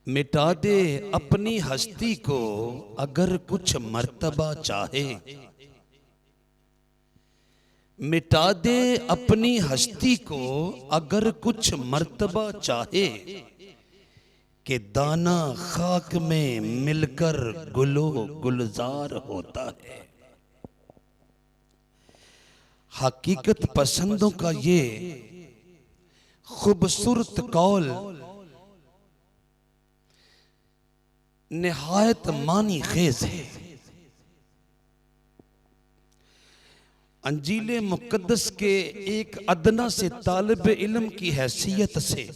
مٹا دے اپنی ہستی کو اگر کچھ مرتبہ چاہے، مٹا دے اپنی ہستی کو اگر کچھ مرتبہ چاہے، کہ دانا خاک میں مل کر گلو گلزار ہوتا ہے۔ حقیقت پسندوں کا یہ خوبصورت قول نہایت معنی خیز ہے۔ انجیل مقدس کے ایک ادنا سے طالب علم کی حیثیت سے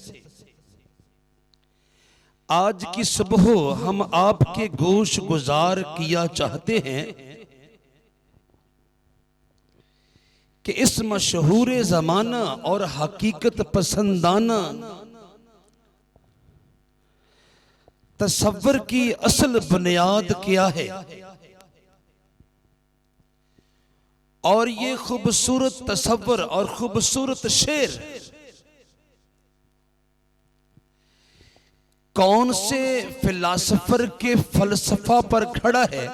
آج کی صبح ہم آپ کے گوش گزار کیا چاہتے ہیں کہ اس مشہور زمانہ اور حقیقت پسندانہ تصور کی اصل بنیاد کیا ہے، اور یہ خوبصورت تصور اور خوبصورت شعر کون سے فلاسفر کے فلسفہ پر کھڑا ہے،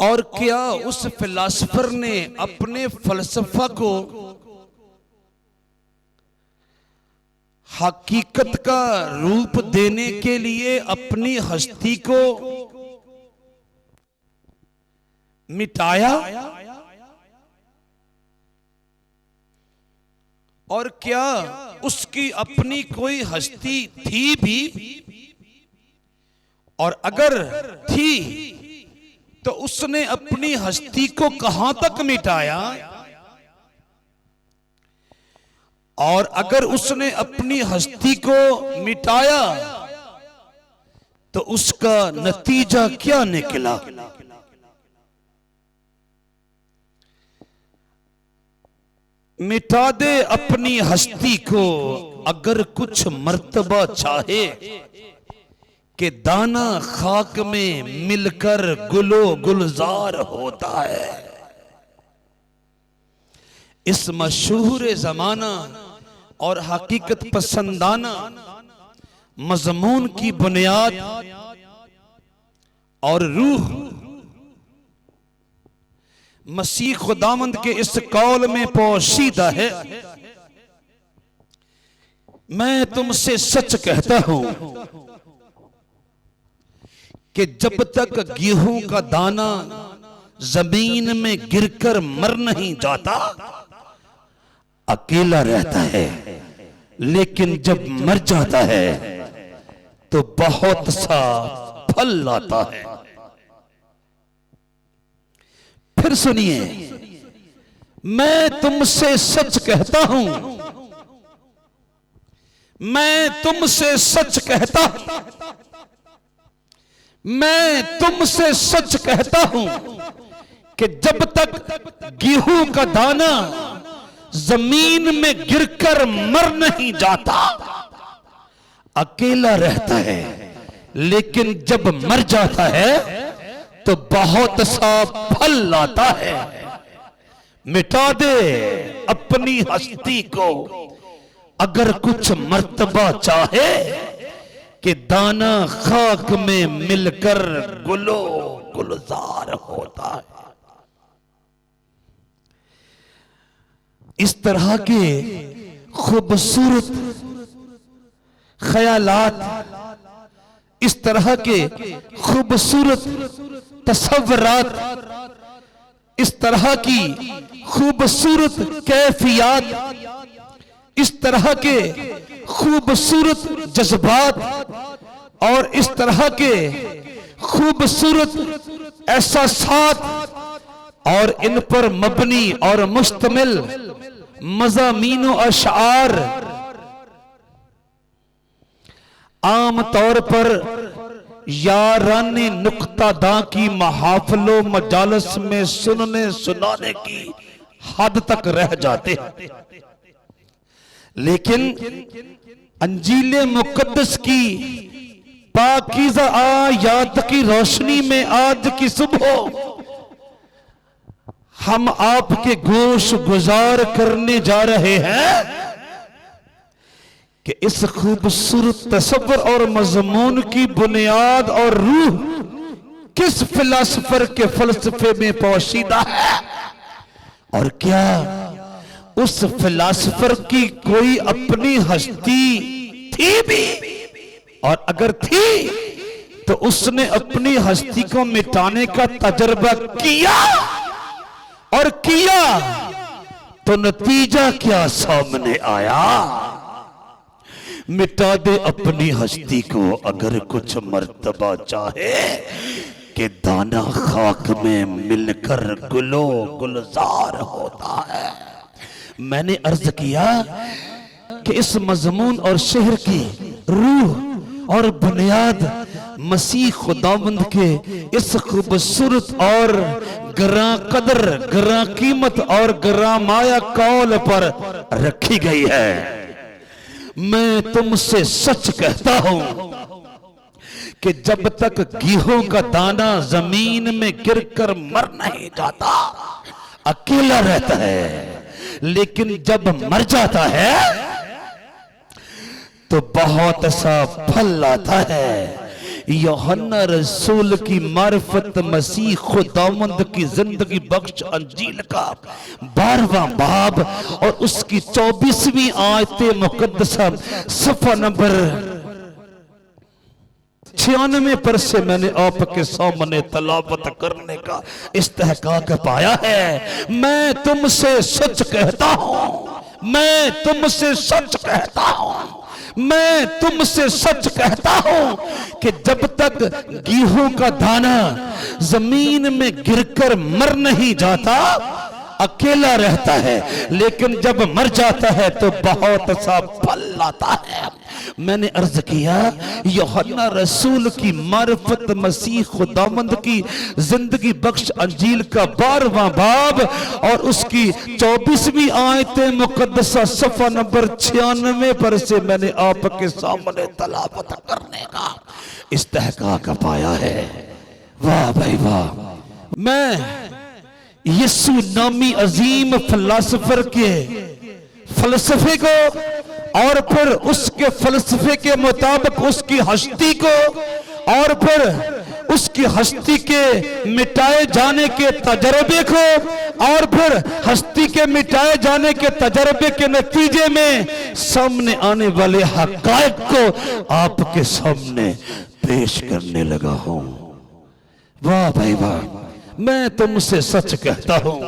اور کیا اس فلاسفر نے اپنے فلسفہ کو حقیقت کا روپ دینے کے لیے اپنی ہستی کو مٹایا، اور کیا اس کی اپنی کوئی ہستی تھی بھی، اور اگر تھی تو اس نے اپنی ہستی کو کہاں تک مٹایا، اور اگر اس نے اپنی ہستی کو مٹایا تو اس کا نتیجہ کیا نکلا؟ مٹا دے اپنی ہستی کو اگر کچھ مرتبہ چاہے، کہ دانا خاک میں مل کر گلو گلزار ہوتا ہے۔ اس مشہور زمانہ اور حقیقت پسندانہ مضمون کی بنیاد اور روح مسیح خداوند کے اس قول میں پوشیدہ ہے، میں تم سے سچ کہتا ہوں کہ جب تک گیہوں کا دانہ زمین میں گر کر مر نہیں جاتا اکیلا رہتا ہے، لیکن جب مر جاتا ہے تو بہت سا پھل لاتا ہے۔ پھر سنیے، میں تم سے سچ کہتا ہوں، میں تم سے سچ کہتا ہوں، میں تم سے سچ کہتا ہوں کہ جب تک گیہوں کا دانہ زمین میں گر کر مر نہیں جاتا اکیلا رہتا ہے، لیکن جب مر جاتا ہے تو بہت سا پھل لاتا ہے۔ مٹا دے اپنی ہستی کو اگر کچھ مرتبہ چاہے، کہ دانا خاک میں مل کر گلو گلزار ہوتا ہے۔ اس طرح کے خوبصورت خیالات، اس طرح کے خوبصورت تصورات، اس طرح کی خوبصورت کیفیات، اس طرح کے خوبصورت جذبات، اور اس طرح کے خوبصورت احساسات اور ان پر مبنی اور مشتمل مضامین و اشعار عام طور پر یاران نقطہ داں کی محافل و مجالس میں سننے سنانے کی حد تک رہ جاتے ہیں، لیکن انجیل مقدس کی پاکیزہ آیات کی روشنی میں آج کی صبح ہم آپ کے گوش گزار کرنے جا رہے ہیں کہ اس خوبصورت تصور اور مضمون کی بنیاد اور روح کس فلسفر کے فلسفے میں پوشیدہ ہے، اور کیا اس فلسفر کی کوئی اپنی ہستی تھی بھی، اور اگر تھی تو اس نے اپنی ہستی کو مٹانے کا تجربہ کیا، اور کیا تو نتیجہ کیا سامنے آیا؟ مٹا دے اپنی ہستی کو اگر کچھ مرتبہ چاہے کہ دانا خاک میں مل کر گلو گلزار ہوتا ہے۔ میں نے عرض کیا کہ اس مضمون اور شعر کی روح اور بنیاد مسیح خداوند کے اس خوبصورت اور گراں قدر، گراں قیمت اور گراں مایہ قول پر رکھی گئی ہے۔ میں تم سے سچ کہتا ہوں کہ جب تک گیہوں کا دانہ زمین میں گر کر مر نہیں جاتا اکیلا رہتا ہے، لیکن جب مر جاتا ہے تو بہت سا پھل لاتا ہے۔ یوحنا رسول کی معرفت مسیح خداوند کی زندگی بخش انجیل کا 12واں باب اور اس کی 24ویں آیت مقدسہ صفحہ نمبر 96 پر سے میں نے آپ کے سامنے تلاوت کرنے کا استحقاق پایا ہے۔ میں تم سے سچ کہتا ہوں، میں تم سے سچ کہتا ہوں، میں تم سے سچ کہتا ہوں کہ جب تک گیہوں کا دانہ زمین میں گر کر مر نہیں جاتا اکیلا رہتا ہے، لیکن جب مر جاتا ہے تو بہت سا پھل لاتا ہے۔ میں نے عرض کیا یوحنا رسول کی معرفت مسیح خداوند کی زندگی بخش انجیل کا 12واں باب اور اس کی 24ویں آیت مقدسہ صفحہ نمبر 96 پر سے میں نے آپ کے سامنے تلاوت کرنے کا استحقاق پایا ہے۔ واہ بھائی واہ! میں یسوع نامی عظیم فلسفر کے فلسفے کو اور پھر اس کے فلسفے کے مطابق اس کی ہستی کو اور پھر اس کی ہستی کے مٹائے جانے کے تجربے کو اور پھر ہستی کے مٹائے جانے کے تجربے کے نتیجے میں سامنے آنے والے حقائق کو آپ کے سامنے پیش کرنے لگا ہوں۔ واہ بھائی واہ! میں تم سے سچ کہتا ہوں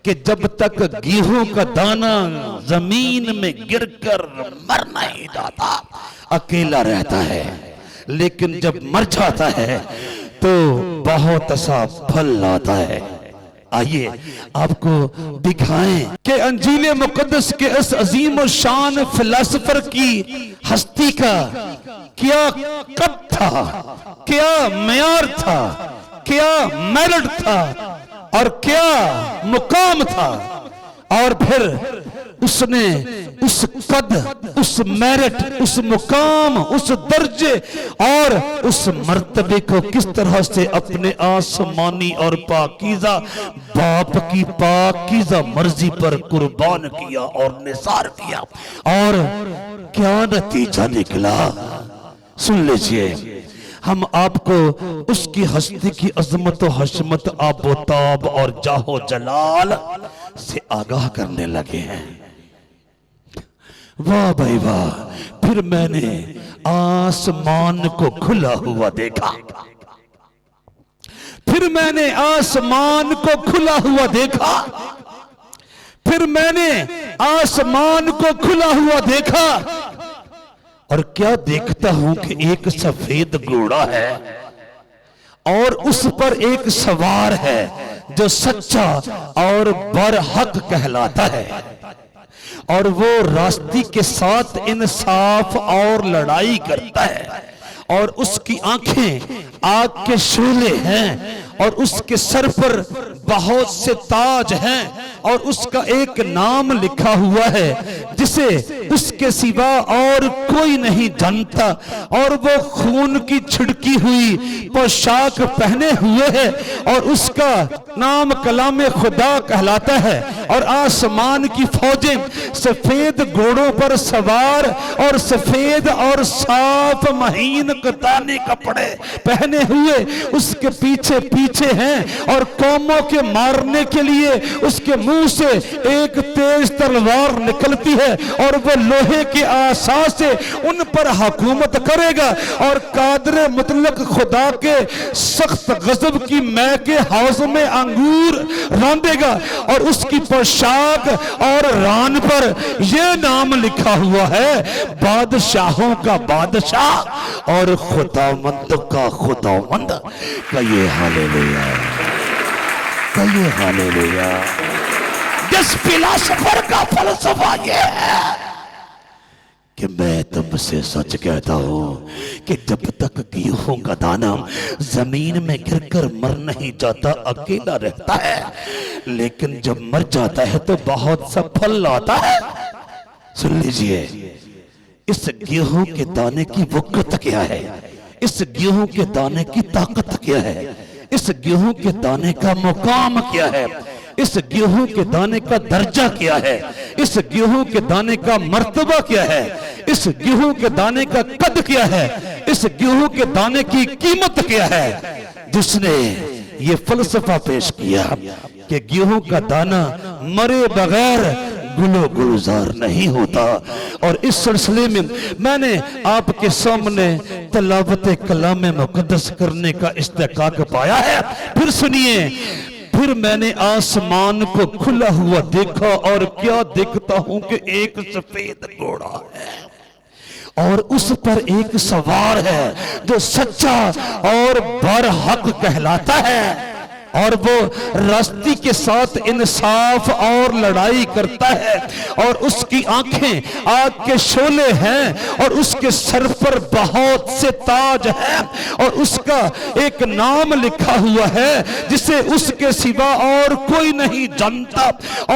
کہ جب تک گیہوں کا دانہ زمین میں گر کر مر نہیں جاتا اکیلا رہتا ہے، لیکن جب مر جاتا ہے تو بہت سا پھل لاتا ہے۔ آئیے آپ کو دکھائیں کہ انجیل مقدس کے اس عظیم و شان فلسفر کی ہستی کا کیا قد تھا، کیا معیار تھا، کیا میرٹ تھا اور کیا مقام تھا، اور پھر اس نے اس قد، اس میرٹ، اس مقام، اس درجے اور اس مرتبے کو کس طرح سے اپنے آسمانی اور پاکیزہ باپ کی پاکیزہ مرضی پر قربان کیا اور نثار کیا، اور کیا نتیجہ نکلا سن لیجئے۔ ہم آپ کو اس کی ہستی کی عظمت و حشمت، آب و تاب اور جاہ و جلال سے آگاہ کرنے لگے ہیں۔ واہ بھائی واہ! پھر میں نے آسمان کو کھلا ہوا دیکھا، پھر میں نے آسمان کو کھلا ہوا دیکھا، پھر میں نے آسمان کو کھلا ہوا دیکھا، اور کیا دیکھتا ہوں کہ ایک سفید گھوڑا ہے اور اس پر ایک سوار ہے جو سچا اور برحق کہلاتا ہے، اور وہ راستی کے ساتھ انصاف اور لڑائی کرتا ہے، اور اس کی آنکھیں آگ کے شعلے ہیں اور اس کے سر پر بہت سے تاج ہیں اور اس کا ایک نام لکھا ہوا ہے جسے اس کے سوا اور کوئی نہیں جانتا، اور وہ خون کی چھڑکی ہوئی پوشاک پہنے ہوئے ہے اور اس کا نام کلام خدا کہلاتا ہے، اور آسمان کی فوجیں سفید گھوڑوں پر سوار اور سفید اور صاف مہین کتانی کپڑے پہنے ہوئے اس کے پیچھے پیچھے ہیں، اور قوموں کے مارنے کے لیے اس کے منہ سے ایک تیز تلوار نکلتی ہے اور وہ لوہے کے عصا سے ان پر حکومت کرے گا، اور قادر مطلق خدا کے سخت غضب کی مے کے حوض میں انگور راندے گا، اور اس کی پوشاک اور ران پر یہ نام لکھا ہوا ہے، بادشاہوں کا بادشاہ اور خداوند کا خداوند۔ کہیے ہاللیلویا، کہیے ہاللیلویا۔ جس فلسفر کا فلسفہ یہ ہے کہ میں تم سے سچ کہتا ہوں کہ جب تک گیہوں کا دانہ زمین میں گر کر مر نہیں جاتا اکیلا رہتا ہے، لیکن جب مر جاتا ہے تو بہت سا پھل آتا ہے۔ سن لیجئے، اس گیہوں کے دانے کی وقت کیا ہے، اس گیہوں کے دانے کی طاقت کیا ہے، اس گیہوں کے دانے کا مقام کیا ہے، اس گیہوں کے دانے کا درجہ کیا ہے، اس گیہوں کے دانے کا مرتبہ کیا ہے، اس گیہوں کے دانے کا قد کیا ہے، اس گیہوں کے دانے کی قیمت کیا ہے۔ جس نے یہ فلسفہ پیش کیا کہ گیہوں کا دانہ مرے بغیر گلو گلزار نہیں ہوتا، اور اس سلسلے میں نے آپ کے سامنے تلاوت کلام مقدس کرنے کا استحقاق پایا ہے۔ پھر سنیے، پھر میں نے آسمان کو کھلا ہوا دیکھا اور کیا دیکھتا ہوں کہ ایک سفید گھوڑا ہے اور اس پر ایک سوار ہے جو سچا اور برحق کہلاتا ہے، اور وہ راستی کے ساتھ انصاف اور لڑائی کرتا ہے، اور اس کی آنکھیں آگ کے شعلے ہیں، اور اس کے سر پر بہت سے تاج ہیں، اور اس کا ایک نام لکھا ہوا ہے جسے اس کے سوا اور کوئی نہیں جانتا،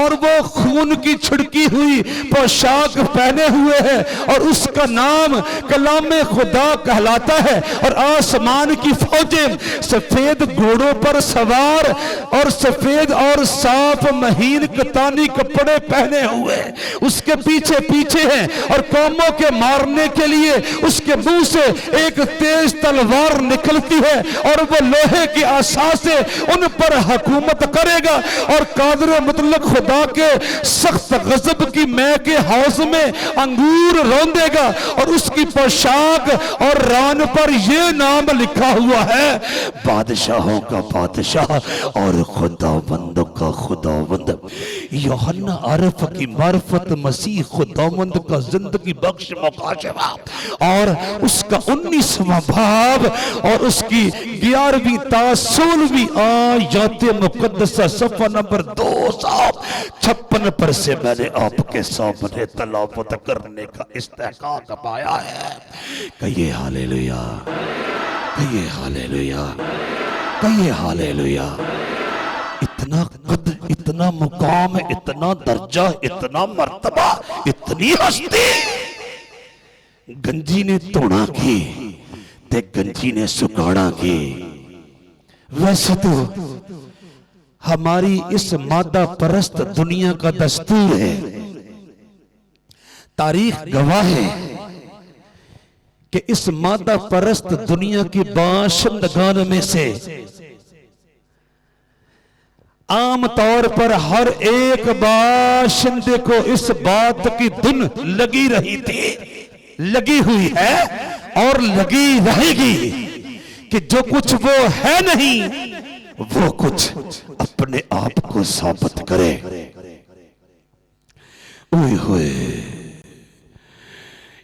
اور وہ خون کی چھڑکی ہوئی پوشاک پہنے ہوئے ہے، اور اس کا نام کلام خدا کہلاتا ہے، اور آسمان کی فوجیں سفید گھوڑوں پر سوار اور سفید اور صاف مہین کتانی کپڑے پہنے ہوئے اس کے پیچھے پیچھے ہیں، اور قوموں کے مارنے کے لیے اس کے منہ سے ایک تیز تلوار نکلتی ہے، اور وہ لوہے کی عصا سے ان پر حکومت کرے گا، اور قادر مطلق خدا کے سخت غضب کی مے کے حوض میں انگور روندے گا، اور اس کی پوشاک اور ران پر یہ نام لکھا ہوا ہے، بادشاہوں کا بادشاہ اور خداوند کا خداوند۔ یوحنا عارف کی معرفت مسیح خداوند کا زندگی بخش مکاشفہ اور اس کا 19واں باب اور اس کی 11ویں تا 16ویں آیات مقدسہ صفحہ نمبر 256 پر سے میں نے آپ کے سامنے تلاوت کرنے کا استحقاق پایا ہے۔ کہیے ہاللیلویا، کہیے ہاللیلویا، کہیے ہاللیلویا۔ اتنا قد، اتنا مقام، اتنا درجہ، اتنا مرتبہ، اتنی ہستی گنجی نے توڑا کی تے گنجی نے سکاڑا کی۔ ویسے تو ہماری اس مادہ پرست دنیا کا دستور ہے، تاریخ گواہ ہے کہ اس مادہ پرست دنیا کی باشندگان میں سے عام طور پر ہر ایک باشندے کو اس بات کی دھن لگی رہی تھی، لگی ہوئی ہے اور لگی رہے گی کہ جو کچھ وہ ہے نہیں وہ کچھ اپنے آپ کو ثابت کرے۔ اوئے ہوئے،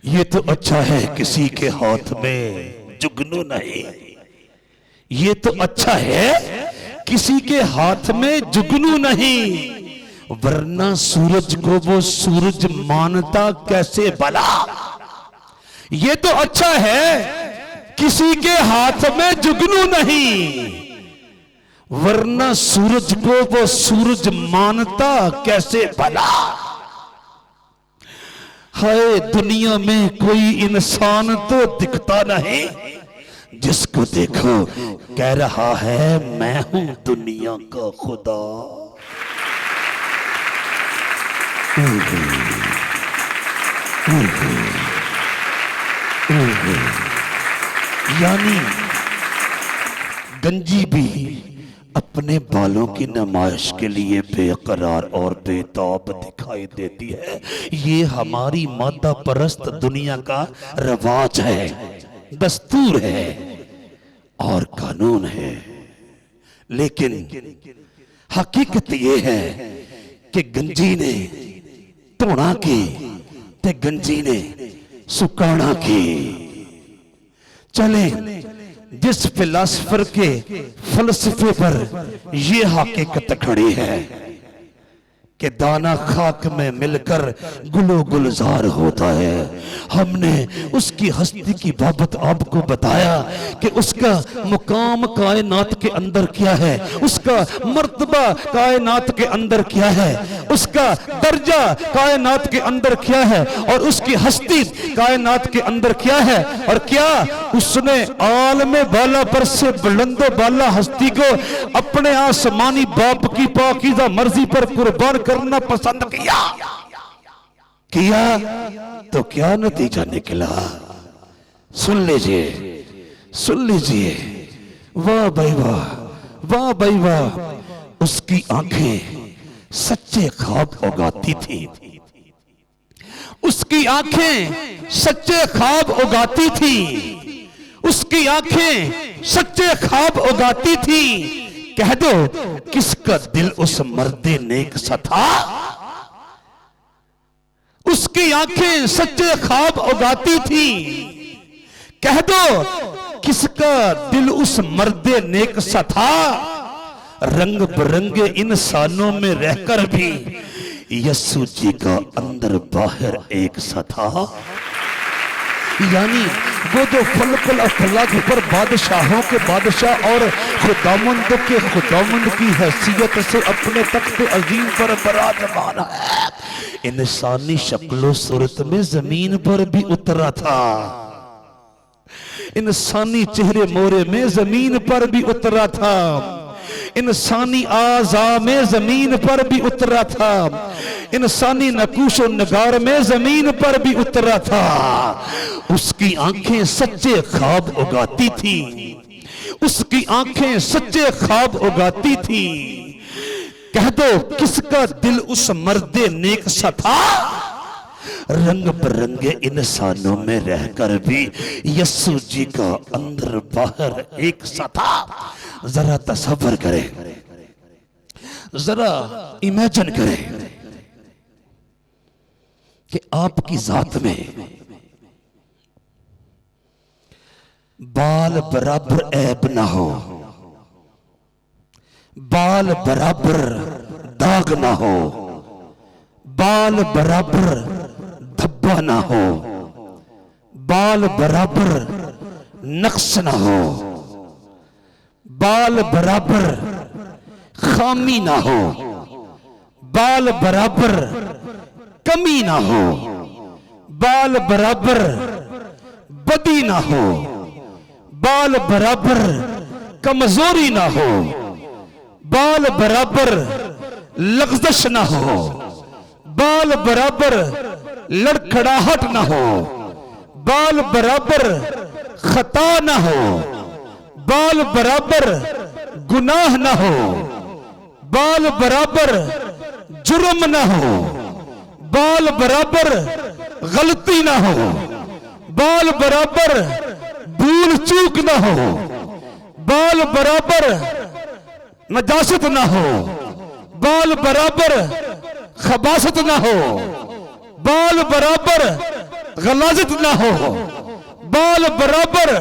یہ تو اچھا ہے کسی کے ہاتھ میں جگنو نہیں، یہ تو اچھا ہے کسی کے ہاتھ میں جگنو نہیں، ورنہ سورج کو وہ سورج مانتا کیسے بلا۔ یہ تو اچھا ہے کسی کے ہاتھ میں جگنو نہیں، ورنہ سورج کو وہ سورج مانتا کیسے بھلا؟ ہائے دنیا میں کوئی انسان تو دکھتا نہیں، جس کو دیکھو کہہ رہا ہے میں ہوں دنیا کا خدا۔ یعنی گنجی بھی اپنے بالوں کی نمائش کے لیے بے قرار اور بے تاب دکھائی دیتی ہے۔ یہ ہماری مادہ پرست دنیا کا رواج ہے، دستور ہے اور قانون ہے، لیکن حقیقت یہ ہے کہ گنجی نے توڑا کی تے گنجی نے سکانا کی۔ چلیں جس فلسفر کے فلسفے پر یہ حقیقت کھڑی ہے کہ دانا خاک میں مل کر گل و گلزار ہوتا ہے، ہم نے اس کی ہستی کی بابت آپ کو بتایا کہ اس کا مقام کائنات کے اندر کیا ہے، اس کا مرتبہ کائنات کے اندر کیا ہے، اس کا درجہ کائنات کے اندر کیا ہے، اور اس کی ہستی کائنات کے اندر کیا ہے، اور کیا اس نے عالم بالا پر سے بلند و بالا ہستی کو اپنے آسمانی باپ کی پاکیزہ مرضی پر قربان کرنا پسند کیا تو کیا نتیجہ نکلا؟ سن لیجئے، واہ بھائی واہ، واہ بھائی واہ۔ اس کی آنکھیں سچے خواب اگاتی تھی، اس کی آنکھیں سچے خواب اگاتی تھی، اس کی آنکھیں سچے خواب اگاتی تھی۔ کہہ دو کس کا دل اس مرد نیک سا تھا؟ اس کی آنکھیں سچے خواب اگاتی تھی۔ کہہ دو کس کا دل اس مرد نیک سا تھا؟ رنگ برنگے انسانوں میں رہ کر بھی یسوع جی کا اندر باہر ایک سا تھا۔ یعنی وہ جو فلک الافلاک پر بادشاہوں کے بادشاہ اور خداوند کے خداوند کی حیثیت سے اپنے تخت عظیم پر براجمان ہے، انسانی شکل و صورت میں زمین پر بھی اترا تھا، انسانی چہرے مورے میں زمین پر بھی اترا تھا، انسانی اعضاء میں زمین پر بھی اترا تھا، انسانی نقوش و نگار میں زمین پر بھی اترا تھا۔ اس کی آنکھیں سچے خواب اگاتی تھی، اس کی آنکھیں سچے خواب اگاتی تھی۔ کہہ دو کس کا دل اس مرد نیک سا تھا؟ رنگ برنگے انسانوں میں رہ کر بھی یسوع جی کا اندر باہر ایک سا تھا۔ ذرا تصور کریں، ذرا امیجن کریں کہ آپ کی ذات میں بال برابر عیب نہ ہو، بال برابر داغ نہ ہو، بال برابر دھبا نہ ہو، بال برابر نقص نہ ہو، بال برابر خامی نہ ہو، بال برابر کمی نہ ہو، بال برابر بدی نہ ہو، بال برابر کمزوری نہ ہو، بال برابر لغزش نہ ہو، بال برابر لڑکھڑاہٹ نہ ہو، بال برابر خطا نہ ہو، بال برابر گناہ نہ ہو، بال برابر جرم نہ ہو، بال برابر غلطی نہ ہو، بال برابر بھول چوک نہ ہو، بال برابر نجاست نہ ہو، بال برابر خباثت نہ ہو، بال برابر غلاظت نہ ہو، بال برابر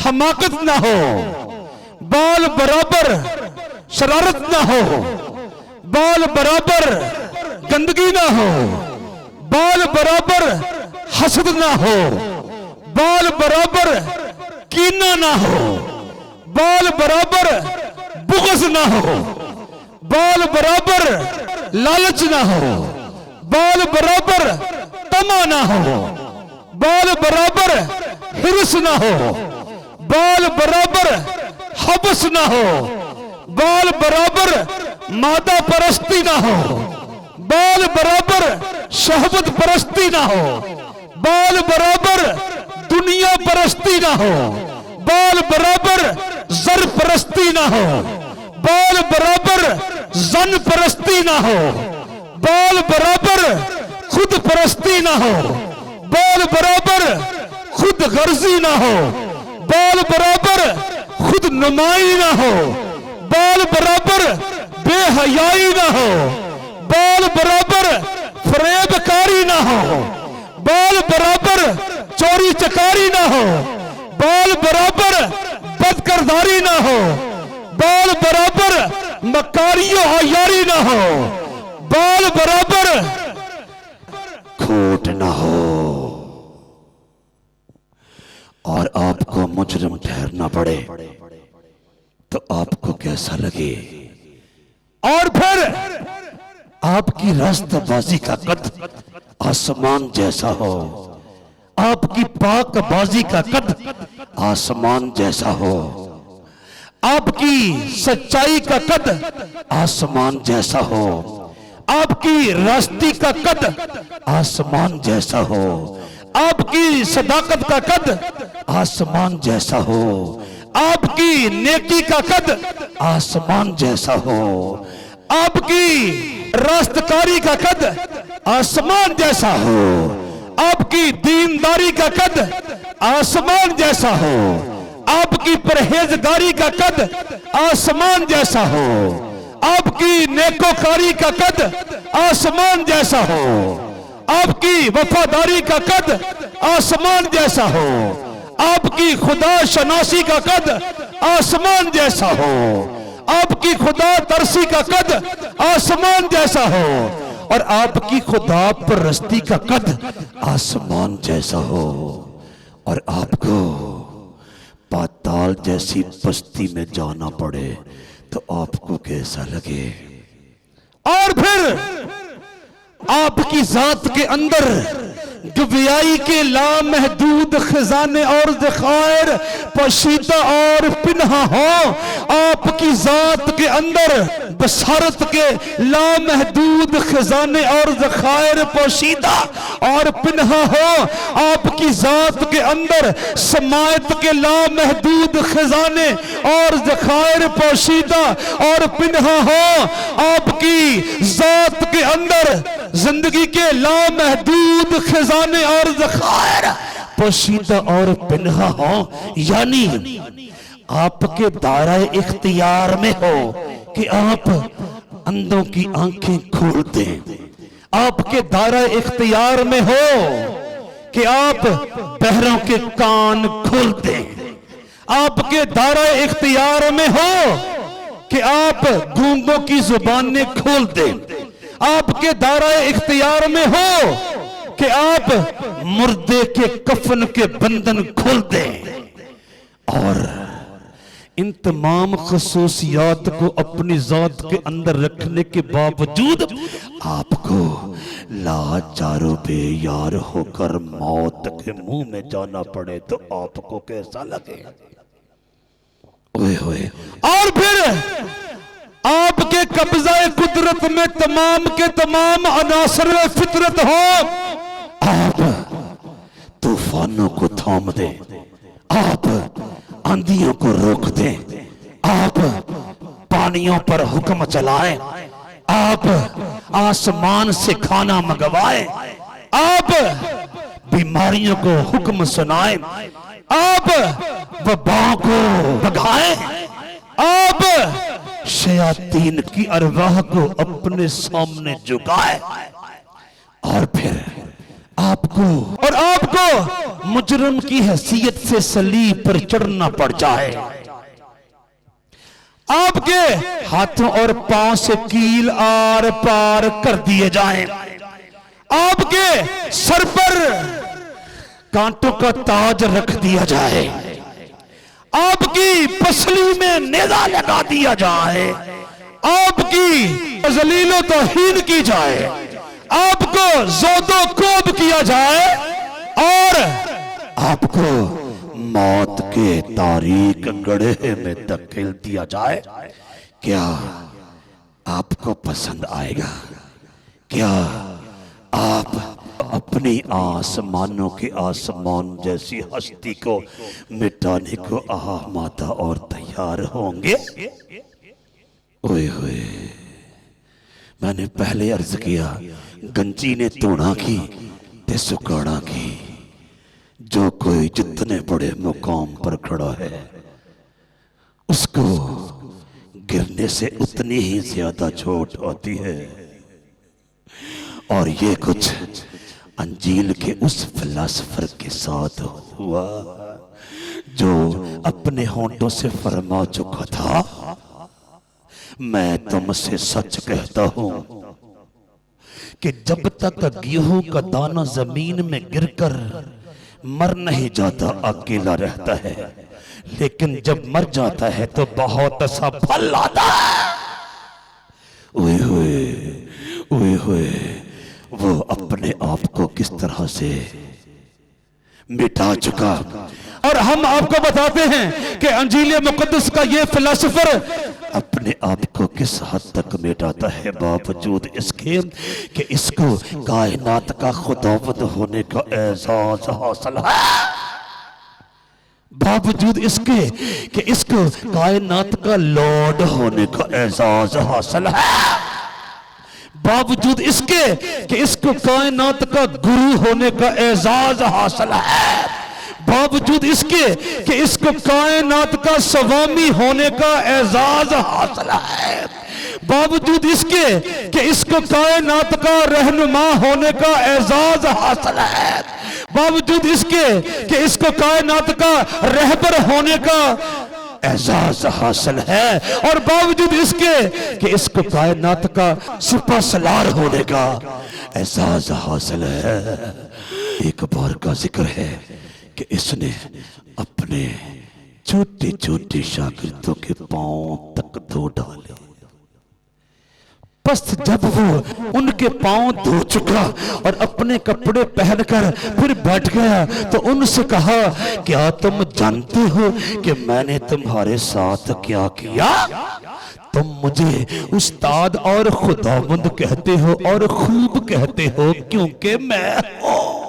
حماقت نہ ہو، بال برابر شرارت نہ ہو، بال برابر گندگی نہ ہو، بال برابر حسد نہ ہو، بال برابر کینہ نہ ہو، بال برابر بغض نہ ہو، بال برابر لالچ نہ ہو، بال برابر طمع نہ ہو، بال برابر حرص نہ ہو، بال برابر حبس نہ ہو، بال برابر مادہ پرستی نہ ہو، بال برابر شہوت پرستی نہ ہو، بال برابر دنیا پرستی نہ ہو، بال برابر زر پرستی نہ ہو، بال برابر زن پرستی نہ ہو، بال برابر خود پرستی نہ ہو، بال برابر خود غرضی نہ ہو، بال برابر خود نمائی نہ ہو، بال برابر بے حیائی نہ ہو، بال برابر فریب کاری نہ ہو، بال برابر چوری چکاری نہ ہو، بال برابر بدکرداری نہ ہو، بال برابر مکاری و عیاری نہ ہو، بال برابر کھوٹ نہ ہو۔ اور آپ کو مجرم ٹھہرنا پڑے تو آپ کو کیسا لگے؟ اور پھر آپ کی راستہ بازی کا قد آسمان جیسا ہو، آپ کی پاک بازی کا قد آسمان جیسا ہو، آپ کی سچائی کا قد آسمان جیسا ہو، آپ کی راستی کا قد آسمان جیسا ہو، آپ کی صداقت کا قد آسمان جیسا ہو، آپ کی نیکی کا قد آسمان جیسا ہو، آپ کی راستکاری کا قد آسمان جیسا ہو، آپ کی دینداری کا قد آسمان جیسا ہو، آپ کی پرہیزگاری کا قد آسمان جیسا ہو، آپ کی نیکوکاری کا قد آسمان جیسا ہو، آپ کی وفاداری کا قد آسمان جیسا ہو، آپ کی خدا شناسی کا قد آسمان جیسا ہو، آپ کی خدا ترسی کا قد آسمان جیسا ہو، اور آپ کی خدا پرستی کا قد آسمان جیسا ہو، اور آپ کو پاتال جیسی بستی میں جانا پڑے تو آپ کو کیسا لگے؟ اور پھر آپ کی ذات کے اندر گویائی کے لامحدود خزانے اور ذخائر پوشیدہ اور پنہاں ہوں، آپ کی ذات کے اندر بصارت کے لامحدود خزانے اور ذخائر پوشیدہ اور پنہاں ہوں، آپ کی ذات کے اندر سماعت کے لامحدود خزانے اور ذخائر پوشیدہ اور پنہاں ہوں، آپ کی ذات کے اندر زندگی کے لامحدود خزانے اور ذخائر پوشیدہ اور پنہاں ہوں، یعنی آپ کے دائرہ اختیار میں ہو کہ آپ اندھوں کی آنکھیں کھول دیں، آپ کے دائرہ اختیار میں ہو کہ آپ بہروں کے کان کھول دیں، آپ کے دائرہ اختیار میں ہو کہ آپ گونگوں کی زبانیں کھول دیں، آپ کے دائرہ اختیار میں ہو کہ آپ مردے کے کفن کے بندن کھول دیں، اور ان تمام خصوصیات کو اپنی ذات کے اندر رکھنے کے باوجود آپ کو لاچارو بے یار ہو کر موت کے منہ میں جانا پڑے تو آپ کو کیسا لگے؟ اوئے ہوئے۔ اور پھر آپ کے قبضہ قدرت میں تمام کے تمام عناصر فطرت ہو، آپ طوفانوں کو تھام دیں، آپ آندھیوں کو روک دیں، آپ پانیوں پر حکم چلائیں، آپ آسمان سے کھانا منگوائیں، آپ بیماریوں کو حکم سنائیں، آپ وباؤں کو بھگائیں، آپ شیاطین کی ارواح کو اپنے سامنے جھکائیں، اور پھر آپ کو مجرم کی حیثیت سے صلیب پر چڑھنا پڑ جائے، آپ کے ہاتھوں اور پاؤں سے کیل آر پار کر دیے جائیں، آپ کے سر پر کانٹوں کا تاج رکھ دیا جائے، آپ کی پسلی میں نیزہ لگا دیا جائے، آپ کی ذلیل و توہین کی جائے، آپ کو زود و کوب کیا جائے، اور آپ کو موت کے تاریک گڑھے میں دھکیل دیا جائے، کیا آپ کو پسند آئے گا؟ کیا آپ اپنی آسمانوں کے آسمان جیسی ہستی کو مٹانے کو آمادہ اور تیار ہوں گے؟ اوئے ہوئے، میں نے پہلے عرض کیا، گنجی نے توڑا کی تے سکاڑا کی، جو کوئی جتنے بڑے مقام پر کھڑا ہے اس کو گرنے سے اتنی ہی زیادہ چوٹ آتی ہے، اور یہ کچھ انجیل کے اس فلسفر کے ساتھ ہوا جو اپنے ہونٹوں سے فرما چکا تھا، میں تم سے سچ کہتا ہوں کہ جب تک گیہوں کا دانہ زمین میں گر کر مر نہیں جاتا اکیلا رہتا ہے، لیکن جب مر جاتا ہے تو بہت سا پھل لاتا ہے۔ اوئے ہوئے اوئے ہوئے، وہ اپنے آپ کو کس طرح سے مٹا چکا، اور ہم آپ کو بتاتے ہیں کہ انجیل مقدس کا یہ فلسفر اپنے آپ کو کس حد تک مٹاتا ہے، باوجود اس کے کہ اس کو کائنات کا خداوند ہونے کا اعزاز حاصل ہے، باوجود اس کے کہ اس کو کائنات کا لارڈ ہونے کا اعزاز حاصل ہے، باوجود اس کے کہ اس کو کائنات کا گرو ہونے کا اعزاز حاصل ہے، باوجود اس کے کہ اس کو کائنات کا سوامی ہونے کا اعزاز حاصل ہے، باوجود اس کے کہ اس کو کائنات کا رہنما ہونے کا اعزاز حاصل ہے، باوجود اس کے کہ اس کو کائنات کا رہبر ہونے کا اعزاز حاصل ہے، اور باوجود اس کے کہ اس کو کائنات کا سپہ سالار ہونے کا اعزاز حاصل ہے۔ ایک بار کا ذکر ہے کہ اس نے اپنے چھوٹے چھوٹے شاگردوں کے پاؤں تک دھو ڈالے، پس جب وہ ان کے پاؤں دھو چکا اور اپنے کپڑے پہن کر پھر بیٹھ گیا تو ان سے کہا، کیا تم جانتے ہو کہ میں نے تمہارے ساتھ کیا کیا؟ تم مجھے استاد اور خداوند کہتے ہو اور خوب کہتے ہو کیونکہ میں ہوں۔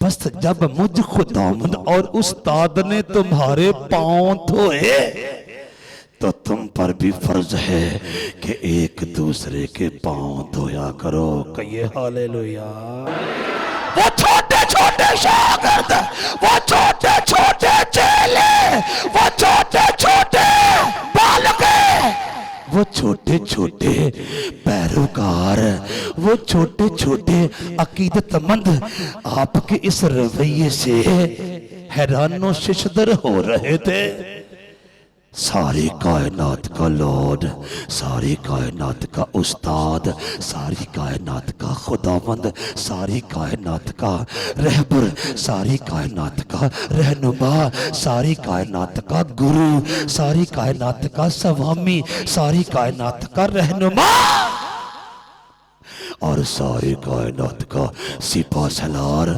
بس جب مجھ خداوند اور استاد نے تمہارے پاؤں دھوئے تو تم پر بھی فرض ہے کہ ایک دوسرے کے پاؤں دھویا کرو۔ کہیے ہاللیلویا۔ وہ چھوٹے چھوٹے شاگرد، وہ چھوٹے چھوٹے چیلے، وہ چھوٹے چھوٹے بالغے، وہ چھوٹے چھوٹے پیروکار، وہ چھوٹے چھوٹے عقیدت مند آپ کے اس رویے سے حیران و ششدر ہو رہے تھے۔ ساری کائنات کا لارڈ، ساری کائنات کا استاد، ساری کائنات کا خداوند، ساری کائنات کا رہبر، ساری کائنات کا رہنما، ساری کائنات کا گرو، ساری کائنات کا سوامی، ساری کائنات کا رہنما اور ساری کائنات کا سپہ سالار،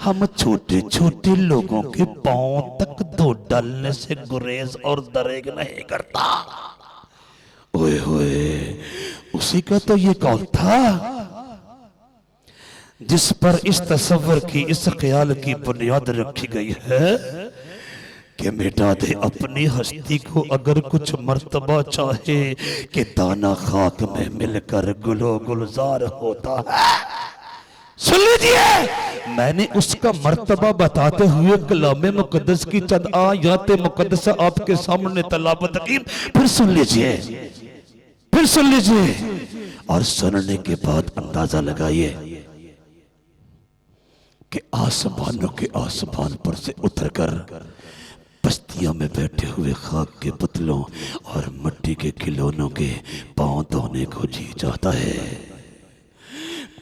ہم چھوٹے چھوٹے لوگوں کے پاؤں تک دھو ڈالنے سے گریز اور دریغ نہیں کرتا۔ اوئے ہوئے، اسی کا تو یہ قول تھا جس پر اس تصور کی، اس خیال کی بنیاد رکھی گئی ہے کہ مٹا دے اپنی ہستی کو اگر کچھ مرتبہ چاہے کہ دانہ خاک میں مل کر گل و گلزار ہوتا ہے۔ سن لیجئے، میں نے اس کا مرتبہ بتاتے ہوئے کلام مقدس کی چند آیات مقدسہ آپ کے سامنے تلاوت کی، پھر سن لیجئے، پھر سن لیجئے، اور سننے کے بعد اندازہ لگائیے کہ آسمانوں کے آسمان پر سے اتر کر بستیوں میں بیٹھے ہوئے خاک کے پتلوں اور مٹی کے کھلونوں کے پاؤں دھونے کو جی جاتا ہے۔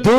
2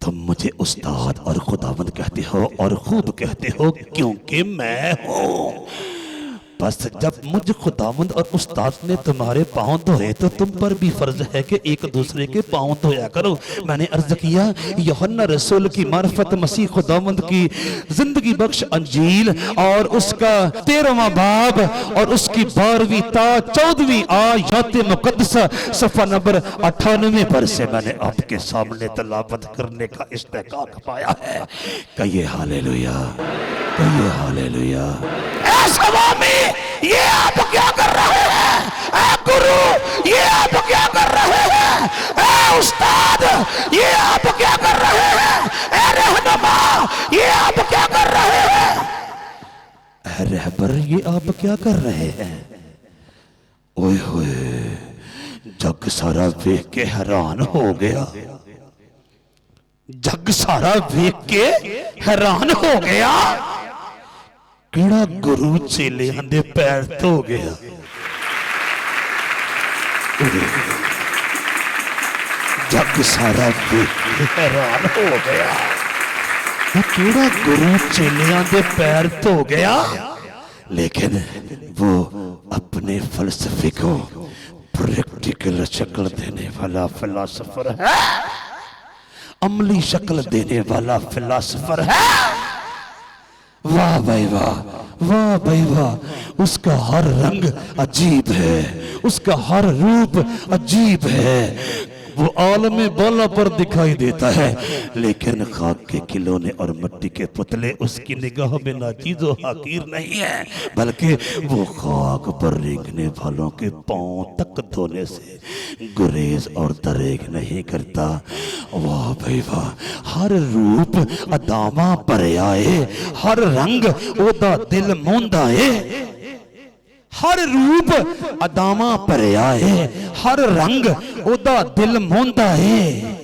تم مجھے استاد اور خداوند کہتے ہو اور خود کہتے ہو کیونکہ میں ہوں۔ بس جب مجھ خداوند اور استاد نے تمہارے پاؤں دھوئے تو تم پر بھی فرض ہے کہ ایک دوسرے کے پاؤں دھویا کرو۔ میں نے عرض کیا یوحنا رسول کی معرفت مسیح خداوند کی زندگی بخش انجیل اور اس کا 13واں باب اور اس کی 12ویں تا 14ویں آیات مقدسہ صفحہ نمبر 98 پر سے میں نے آپ کے سامنے تلاوت کرنے کا استحقاق پایا ہے۔ کہیے ہاللیلویا، کہیے ہاللیلویا۔ اے سوامی یہ آپ کیا کر رہے ہیں؟ اے گرو یہ آپ کیا کر رہے ہیں؟ اے استاد یہ آپ کیا کر رہے ہیں؟ اے رہنما یہ آپ کیا کر رہے ہیں؟ اے رہبر یہ آپ کیا کر رہے ہیں؟ اوئے ہوئے جگ سارا دیکھ کے حیران ہو گیا، جگ سارا دیکھ کے حیران ہو گیا، کیڑا گرو چیلیاں دے پیر دھو گیا۔ جگ سارا دیکھ کے حیران ہو گیا، کیڑا گرو چیلیاں دے پیر دھو گیا۔ لیکن وہ اپنے فلسفے کو پریکٹیکل شکل دینے والا فلسفر ہے، عملی شکل دینے والا فلسفر ہے۔ واہ بھائی واہ، واہ بھائی واہ، اس کا ہر رنگ عجیب ہے، اس کا ہر روپ عجیب ہے۔ وہ عالم بالا پر دکھائی دیتا ہے لیکن خاک کے کھلونے اور مٹی کے پتلے اس کی نگاہ میں ناچیز و حقیر نہیں ہے، بلکہ وہ خاک پر رینگنے والوں کے پاؤں تک دھونے سے گریز اور دریغ نہیں کرتا۔ واہ بھائی واہ، ہر روپ ادامہ پر آئے، ہر رنگ اودا دل موندائے، ہر روپ ادامہ پر آئے، ہر رنگ اودا دل موندا ہے۔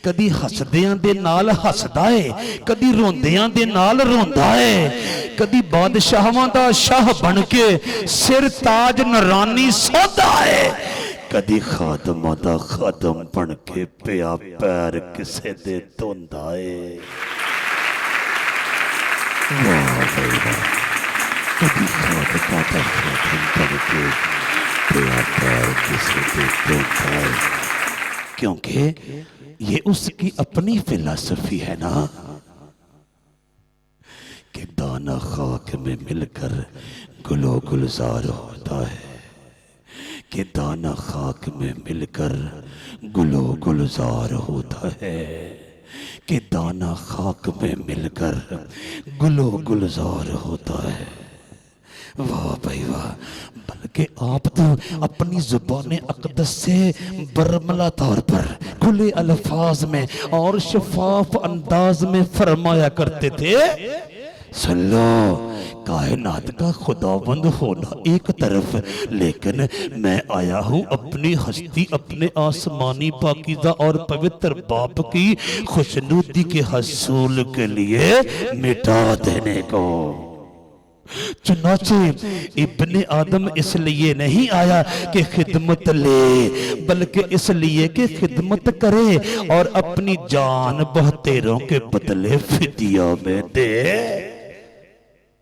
کدی ہسدیاں دے نال ہسدا ہے، کدی روندیاں دے نال روندا ہے، کدی بادشاہاں دا شاہ بن کے سر تاج نرانی سودا ہے، کدی خادمہ دا خادم بن کے پیا پیر کسے دے دھوندا ہے۔ واہ بھائی واہ، کبھی خادمہ دا خادم بن کے پیا پیر کسے دے دھوندا ہے، کیونکہ یہ اس کی اپنی فلسفی ہے نا کہ دانہ خاک میں مل کر گل و گلزار ہوتا ہے، کہ دانہ خاک میں مل کر گل و گلزار ہوتا ہے، کہ دانہ خاک میں مل کر گل و گلزار ہوتا ہے۔ واہ بھائی واہ، بلکہ آپ تو اپنی زبان اقدس سے برملا طور پر کھلے الفاظ میں اور شفاف انداز میں فرمایا کرتے تھے، سن لو کائنات کا خداوند ہونا ایک طرف، لیکن میں آیا ہوں اپنی ہستی اپنے آسمانی پاکیزہ اور پوتر باپ کی خوشنودی کے حصول کے لیے مٹا دینے کو۔ چنانچہ ابن آدم اس لیے نہیں آیا کہ خدمت لے، بلکہ اس لیے کہ خدمت کرے اور اپنی جان بہتیروں کے بدلے فدیہ میں دے۔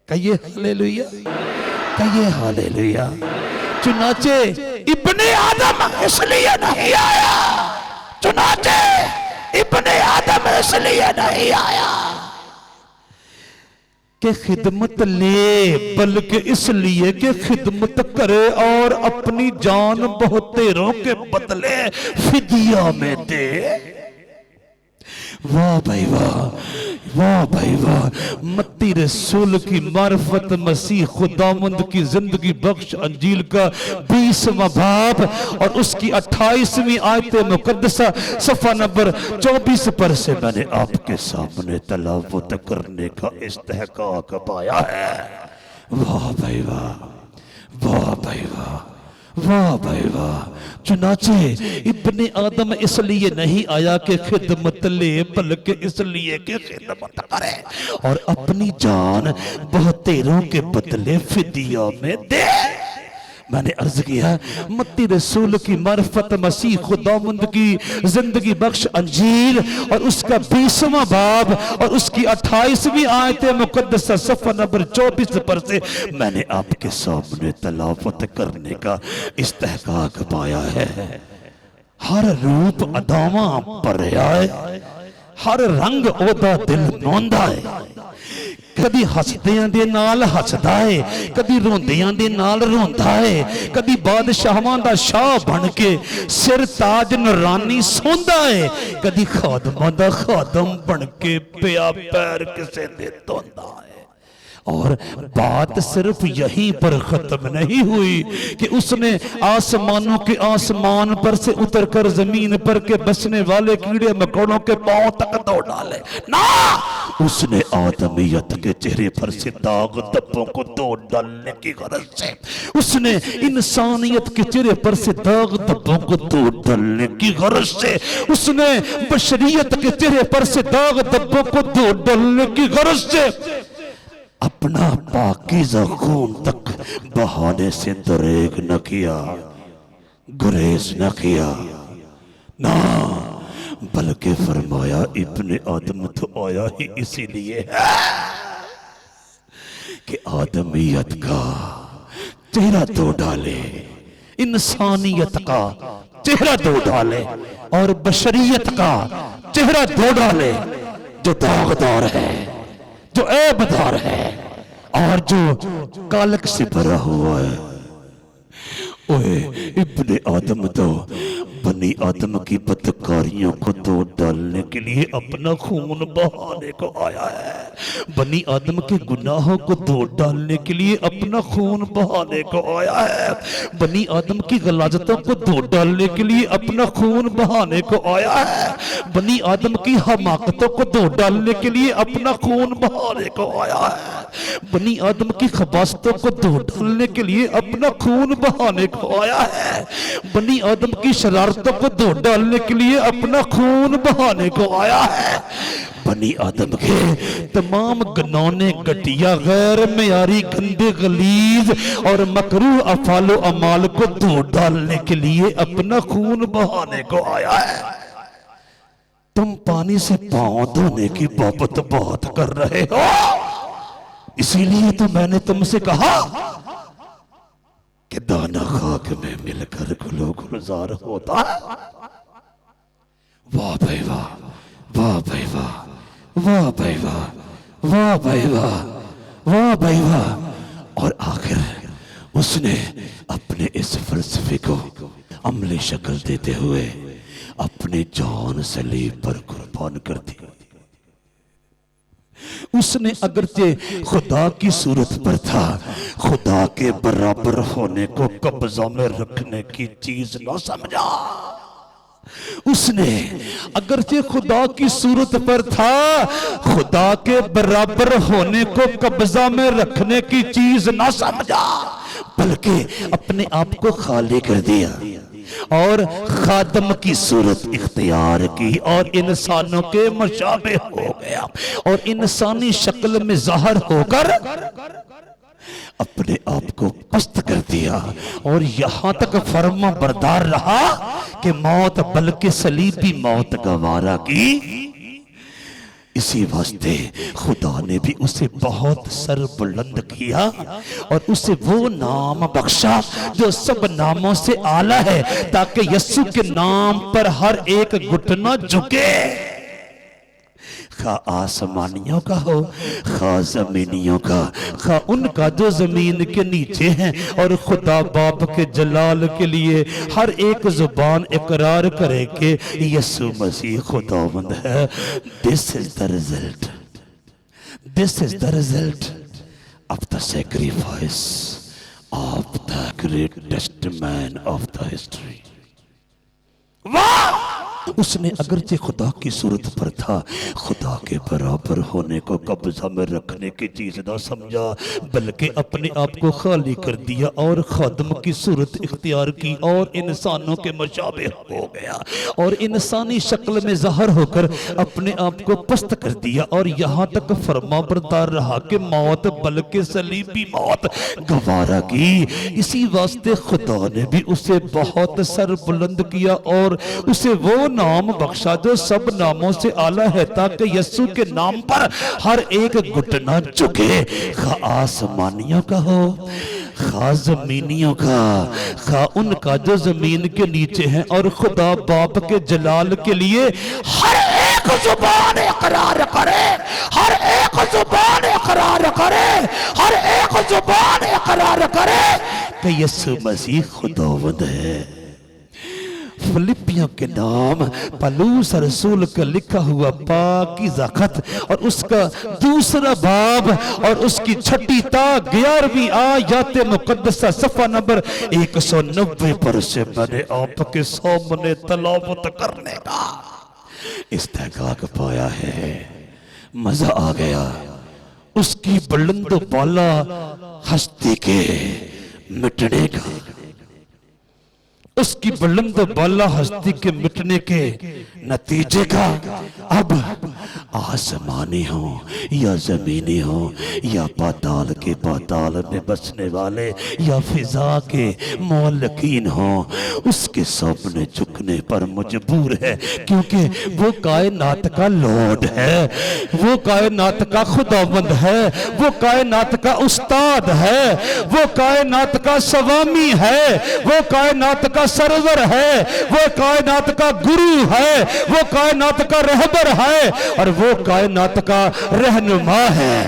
کہیے ہاللیلویا، کہیے ہاللیلویا۔ چنانچہ ابن آدم اس لیے نہیں آیا، چنانچہ ابن آدم اس لیے نہیں آیا کہ خدمت لے، بلکہ اس لیے کہ خدمت کرے اور اپنی جان بہتیروں کے بدلے فدیہ میں دے۔ واہ بھائی واہ، واہ بھائی واہ، متی رسول کی معرفت مسیح خداوند کی زندگی بخش انجیل کا 20واں باب اور اس کی 28ویں آیت مقدسہ صفحہ نمبر 24 پر سے میں نے آپ کے سامنے تلاوت کرنے کا استحقاق پایا ہے۔ واہ بھائی واہ، واہ بھائی واہ، واہ بھائی واہ۔ چنانچہ ابن آدم اس لیے نہیں آیا کہ خدمت لے، بلکہ اس لیے کہ خدمت کرے اور اپنی جان بہتیروں کے بدلے فدیہ میں دے۔ میں نے عرض کیا متی رسول کی معرفت مسیح خداوند کی زندگی بخش انجیل اور اس کا 20واں باب اور اس کی 28ویں آیت مقدسہ صفحہ نمبر 24 پر سے میں نے آپ کے سامنے تلاوت کرنے کا استحقاق پایا ہے۔ ہر روپ ادامہ پر آئے، ہر رنگ عہدہ دل نوندا ہے، کدی ہسدیاں دے نال ہسدا ہے، کدی روندیاں دے نال روندا ہے، کدی بادشاہاں دا شاہ بن کے سر تاج نورانی سوندا ہے، کدی خادماں دا خادم بن کے پیا پیر کسے دے دھوندا ہے۔ اور بات صرف یہیں پر ختم نہیں ہوئی کہ اس نے آسمانوں کے آسمان پر سے اتر کر زمین پر کے بسنے والے کیڑے مکوڑوں کے پاؤں تک دو ڈالے، نا اس نے آدمیت کے چہرے پر سے داغ دبوں کو دو ڈالنے کی غرض سے، اس نے انسانیت کے چہرے پر سے داغ دبوں کو دو ڈالنے کی غرض سے، اس نے بشریت کے چہرے پر سے داغ دبوں کو دو ڈالنے کی غرض سے اپنا پاکیزہ خون تک بہانے سے دریغ نہ کیا، گریز نہ کیا، نہ بلکہ فرمایا ابن آدم تو آیا ہی اسی لیے ہے کہ آدمیت کا چہرہ دو ڈالے، انسانیت کا چہرہ دو ڈالے اور بشریت کا چہرہ دو ڈالے، جو داغدار ہے، جو عیبدار ہے اور جو کالک سے بھرا ہوا ہے۔ اوہ ابن آدم تو بنی آدم کی بدکاریوں کو دو ڈالنے کے لیے اپنا خون بہانے کو آیا ہے، بنی آدم کے گناہوں کو دو ڈالنے کے لیے اپنا خون بہانے کو آیا ہے، بنی آدم کی غلاظتوں کو دو ڈالنے کے لیے اپنا خون بہانے کو آیا ہے، بنی آدم کی حماقتوں کو دو ڈالنے کے لیے اپنا خون بہانے کو آیا ہے، بنی آدم کی خباثتوں کو دو ڈالنے کے لیے اپنا خون بہانے کو آیا ہے، بنی آدم کی شرارتوں کو دو ڈالنے کے لیے اپنا خون بہانے کو آیا ہے، بنی آدم کے تمام گنونے گٹیا غیر معیاری گندے غلیظ اور مکروہ افعال و اعمال کو دو ڈالنے کے لیے اپنا خون بہانے کو آیا ہے۔ تم پانی سے پاؤں دھونے کی بابت بات کر رہے ہو، اسی لیے تو میں نے تم سے کہا کہ دانا خاک میں مل کر گلو گلزار ہوتا ہے۔ واہ بھائی واہ، واہ بھائی واہ، واہ بھائی واہ، واہ بھائی واہ، واہ بھائی واہ۔ اور آخر اس نے اپنے اس فلسفے کو عملی شکل دیتے ہوئے اپنی جان صلیب پر قربان کر دی۔ اس نے اگرچہ خدا کی صورت پر تھا، خدا کے برابر ہونے کو قبضہ میں رکھنے کی چیز نہ سمجھا۔ اس نے اگرچہ خدا کی صورت پر تھا، خدا کے برابر ہونے کو قبضہ میں رکھنے کی چیز نہ سمجھا، بلکہ اپنے آپ کو خالی کر دیا اور خادم کی صورت اختیار کی اور انسانوں کے مشابہ ہو گیا اور انسانی شکل میں ظاہر ہو کر اپنے آپ کو پست کر دیا اور یہاں تک فرما بردار رہا کہ موت بلکہ صلیبی موت گوارا کی۔ اسی واسطے خدا نے بھی اسے بہت سر بلند کیا اور اسے وہ نام بخشا جو سب ناموں سے اعلیٰ ہے، تاکہ یسوع کے نام پر ہر ایک گھٹنا جھکے، خواہ آسمانیوں کا ہو، خواہ زمینیوں کا، خواہ ان کا جو زمین کے نیچے ہیں، اور خدا باپ کے جلال کے لیے ہر ایک زبان اقرار کرے کہ یسوع مسیح خداوند ہے۔ This is the result. This is the result of the sacrifice of the greatest man of the history. واہ! اس نے اگرچہ خدا کی صورت پر تھا، خدا کے برابر ہونے کو قبضہ میں رکھنے کی چیز نہ سمجھا، بلکہ اپنے آپ کو خالی کر دیا اور خادم کی صورت اختیار کی اور انسانوں کے مشابہ ہو گیا اور انسانی شکل میں ظاہر ہو کر اپنے آپ کو پست کر دیا اور یہاں تک فرما بردار رہا کہ موت بلکہ صلیبی موت گوارا کی۔ اسی واسطے خدا نے بھی اسے بہت سر بلند کیا اور اسے وہ نام بخشا جو سب ناموں سے اعلیٰ ہے، تاکہ یسوع کے نام پر ہر ایک گھٹنا جھکے، خواہ آسمانیوں کا ہو، خواہ زمینیوں کا، خواہ ان کا جو زمین کے نیچے ہیں، اور خدا باپ کے جلال کے لیے ہر ایک زبان اقرار کرے، ہر ایک زبان اقرار کرے، ہر ایک زبان اقرار کرے کہ یسوع مسیح خداوند ہے۔ فلپیوں کے نام پولس رسول کا لکھا ہوا پاکیزہ خط اور اس کا دوسرا باب اور اس کی 6 تا 11ویں آیات مقدسہ صفحہ نمبر 190 پر سے میں نے آپ کے سامنے تلاوت کرنے کا استحقاق پایا ہے۔ مزہ آ گیا اس کی بلند و بالا ہستی کے مٹنے کا، اس کی بلند و بالا ہستی کے مٹنے کے نتیجے کا۔ اب آسمانی ہوں یا زمینی ہوں یا پاتال کے پاتال میں بسنے والے یا فضا کے مولکین ہوں، اس کے سامنے جھکنے پر مجبور ہے، کیونکہ وہ کائنات کا لارڈ ہے، وہ کائنات کا خداوند ہے، وہ کائنات کا استاد ہے، وہ کائنات کا سوامی ہے، وہ کائنات کا سرور ہے، وہ کائنات کا گرو ہے، وہ کائنات کا رہبر ہے اور وہ کائنات کا رہنما ہے۔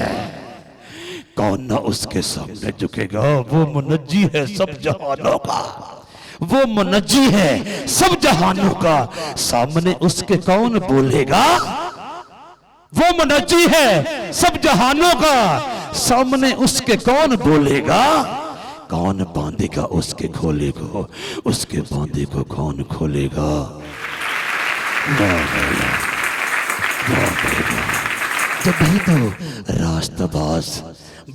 کون نہ اس کے سامنے جھکے گا؟ وہ منجی ہے سب جہانوں کا، وہ منجی ہے سب جہانوں کا، سامنے اس کے کون بولے گا؟ وہ منجی ہے سب جہانوں کا، سامنے اس کے کون بولے گا؟ کون باندھے گا اس کے کھولے کو، اس کے باندھے کو کون کھولے گا؟ جب ہی تو راست باز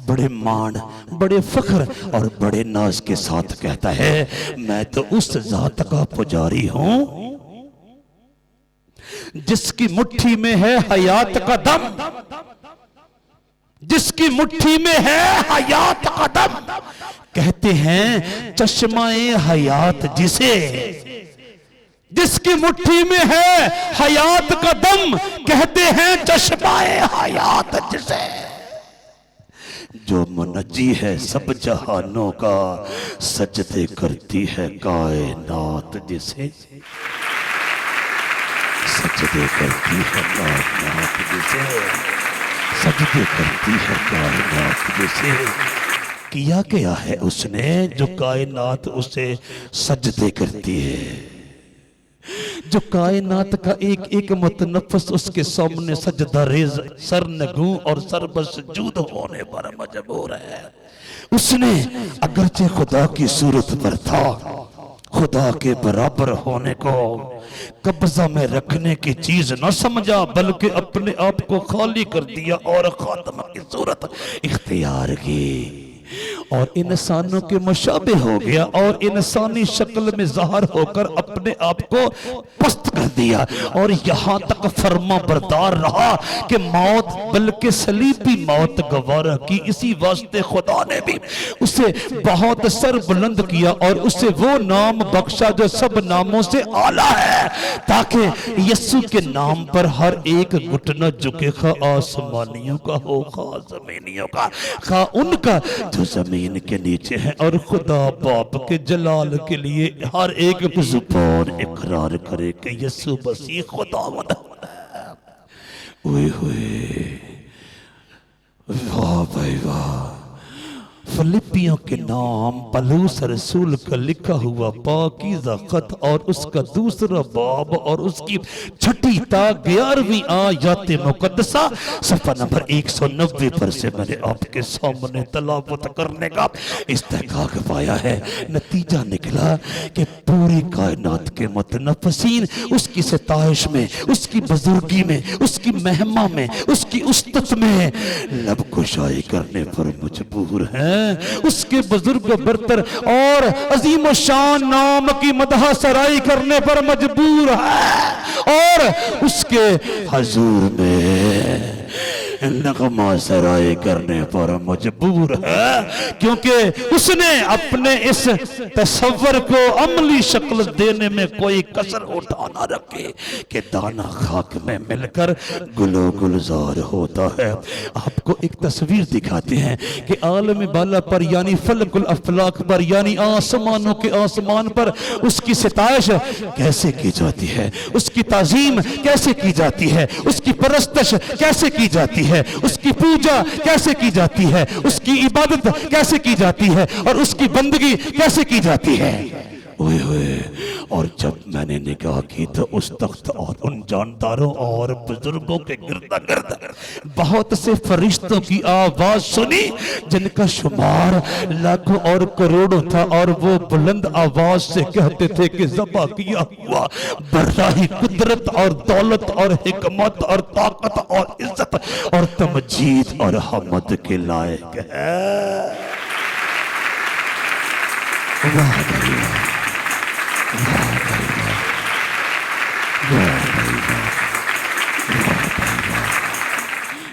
بڑے مان، بڑے فخر اور بڑے ناز کے ساتھ کہتا ہے، میں تو اس ذات کا پجاری ہوں جس کی مٹھی میں ہے حیات کا دم، جس کی مٹھی میں ہے حیات کا دم۔ کہتے ہیں چشمہ حیات جسے، جس کی مٹھی میں ہے حیات کا دم، کہتے ہیں چشمہ حیات جسے، جو منجی ہے سب جہانوں کا، سجدے کرتی ہے کائنات جسے، سجدے کرتی ہے کائنات جسے، سجدے کرتی ہے کائنات جسے۔ کیا کیا ہے اس نے جو کائنات اسے سجدے کرتی ہے، جو کائنات کا ایک ایک متنفس اس کے سامنے سجدہ ریز، سرنگوں اور سربسجود ہونے پر مجبور ہے۔ اس نے اگرچہ خدا کی صورت پر تھا، خدا کے برابر ہونے کو قبضہ میں رکھنے کی چیز نہ سمجھا، بلکہ اپنے آپ کو خالی کر دیا اور خاتم کی صورت اختیار کی اور انسانوں کے مشابہ ہو گیا اور انسانی شکل میں ظاہر ہو کر اپنے آپ کو پست کر دیا اور یہاں تک فرما بردار رہا کہ موت بلکہ صلیبی موت گوارا کی۔ اسی واسطے خدا نے بھی اسے بہت سر بلند کیا اور اسے وہ نام بخشا جو سب ناموں سے اعلیٰ ہے، تاکہ یسوع کے نام پر ہر ایک گھٹنا جھکے، خواہ آسمانیوں کا ہو، خواہ زمینیوں کا، خواہ ان کا جو زمین کے نیچے ہے، اور خدا باپ کے جلال کے لیے ہر ایک زبان اقرار کرے کہ یسوع مسیح خداوند ہے۔ اوئے ہوئے، واہ بھائی واہ۔ فلپی نبیوں کے نام پلوس رسول کا لکھا ہوا پاکیزہ خط اور اس کا دوسرا باب اور اس کی چھٹی تا 11ویں آیات مقدسہ صفحہ نمبر 190 پر سے میں نے آپ کے سامنے تلاوت کرنے کا استحقاق پایا ہے۔ نتیجہ نکلا کہ پوری کائنات کے متنفسین اس کی ستائش میں، اس کی بزرگی میں، اس کی مہمہ میں، اس کی استت میں لب کشائی کرنے پر مجبور ہیں۔ اس کے بزرگ برتر اور عظیم و شان نام کی مدح سرائی کرنے پر مجبور ہے اور اس کے حضور میں نغمہ سرائی کرنے پر مجبور ہے، کیونکہ اس نے اپنے اس تصور کو عملی شکل دینے میں کوئی کسر اٹھا نہ رکھے کہ دانہ خاک میں مل کر گلو گلزار ہوتا ہے۔ آپ کو ایک تصویر دکھاتے ہیں کہ عالم بالا پر یعنی فلک الافلاق پر یعنی آسمانوں کے آسمان پر اس کی ستائش کیسے کی جاتی ہے، اس کی تعظیم کیسے کی جاتی ہے، اس کی پرستش کیسے کی جاتی ہے، اس کی پوجا کیسے کی جاتی ہے، اس کی عبادت کیسے کی جاتی ہے اور اس کی بندگی کیسے کی جاتی ہے۔ اوئے ہوئے، اور جب میں نے نگاہ کی تو اس تخت اور ان جانداروں اور بزرگوں کے گرد گرد بہت سے فرشتوں کی آواز سنی جن کا شمار لاکھوں اور کروڑوں تھا، اور وہ بلند آواز سے کہتے تھے کہ ذبح کیا ہوا براہ قدرت اور دولت اور حکمت اور طاقت اور عزت اور تمجید اور حمد کے لائق ہے۔ واہ بھائی